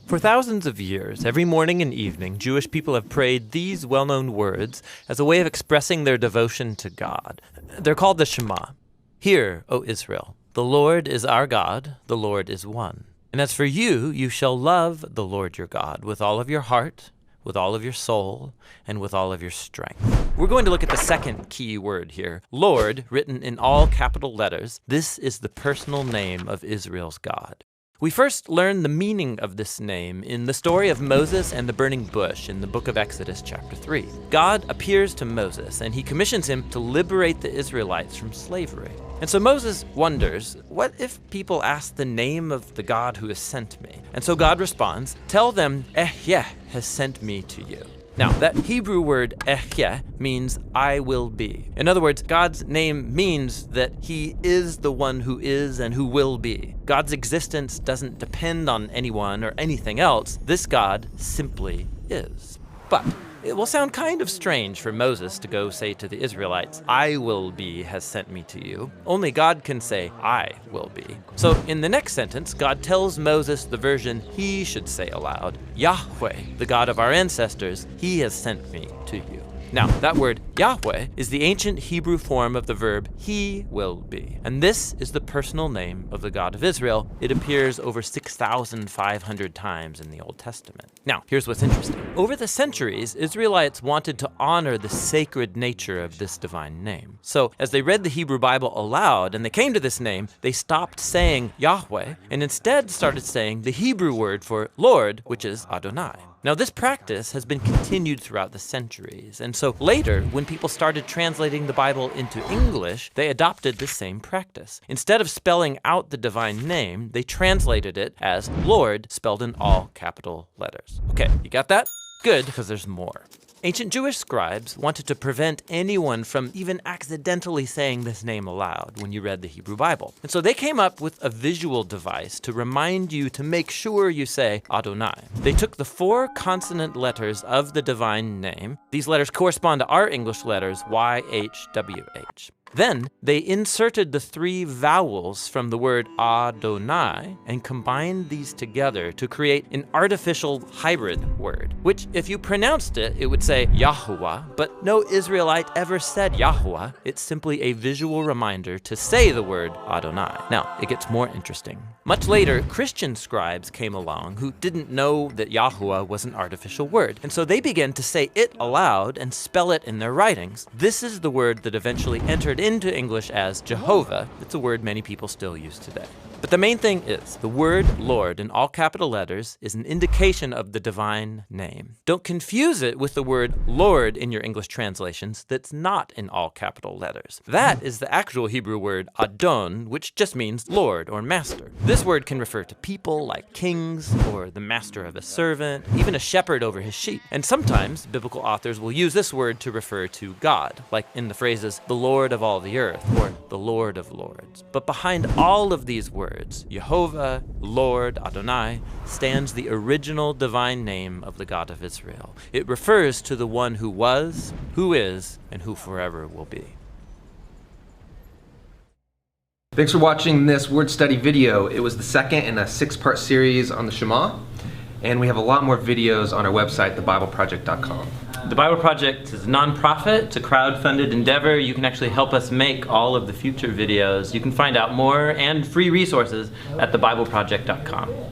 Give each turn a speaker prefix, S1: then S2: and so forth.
S1: For thousands of years, every morning and evening, Jewish people have prayed these well-known words as a way of expressing their devotion to God. They're called the Shema. Hear, O Israel, the Lord is our God, the Lord is one. And as for you, you shall love the Lord your God with all of your heart, with all of your soul, and with all of your strength. We're going to look at the second key word here. Lord, written in all capital letters. This is the personal name of Israel's God. We first learn the meaning of this name in the story of Moses and the burning bush in the book of Exodus chapter 3. God appears to Moses and he commissions him to liberate the Israelites from slavery. And so Moses wonders, what if people ask the name of the God who has sent me? And so God responds, tell them, Ehyeh has sent me to you. Now, that Hebrew word Ehyeh means I will be. In other words, God's name means that he is the one who is and who will be. God's existence doesn't depend on anyone or anything else. This God simply is. But it will sound kind of strange for Moses to go say to the Israelites, I will be has sent me to you. Only God can say, I will be. So in the next sentence, God tells Moses the version he should say aloud. Yahweh, the God of our ancestors, he has sent me to you. Now, that word Yahweh is the ancient Hebrew form of the verb he will be. And this is the personal name of the God of Israel. It appears over 6,500 times in the Old Testament. Now, here's what's interesting. Over the centuries, Israelites wanted to honor the sacred nature of this divine name. So, as they read the Hebrew Bible aloud and they came to this name, they stopped saying Yahweh and instead started saying the Hebrew word for Lord, which is Adonai. Now, this practice has been continued throughout the centuries, and so later, when people started translating the Bible into English, they adopted the same practice. Instead of spelling out the divine name, they translated it as Lord, spelled in all capital letters. Okay, you got that? Good, because there's more. Ancient Jewish scribes wanted to prevent anyone from even accidentally saying this name aloud when you read the Hebrew Bible. And so they came up with a visual device to remind you to make sure you say Adonai. They took the 4 consonant letters of the divine name. These letters correspond to our English letters, YHWH. Then they inserted the 3 vowels from the word Adonai and combined these together to create an artificial hybrid word, which if you pronounced it, it would say Yahuwah, but no Israelite ever said Yahuwah. It's simply a visual reminder to say the word Adonai. Now, it gets more interesting. Much later, Christian scribes came along who didn't know that Yahuwah was an artificial word, and so they began to say it aloud and spell it in their writings. This is the word that eventually entered into English as Jehovah. It's a word many people still use today. But the main thing is, the word Lord in all capital letters is an indication of the divine name. Don't confuse it with the word Lord in your English translations that's not in all capital letters. That is the actual Hebrew word Adon, which just means Lord or master. This word can refer to people like kings or the master of a servant, even a shepherd over his sheep. And sometimes biblical authors will use this word to refer to God, like in the phrases, the Lord of all the earth or the Lord of lords. But behind all of these words, Yehovah, Lord, Adonai, stands the original divine name of the God of Israel. It refers to the one who was, who is, and who forever will be.
S2: Thanks for watching this word study video. It was the second in a 6-part series on the Shema, and we have a lot more videos on our website, thebibleproject.com.
S1: The Bible Project is a nonprofit. It's a crowd-funded endeavor. You can actually help us make all of the future videos. You can find out more and free resources at thebibleproject.com.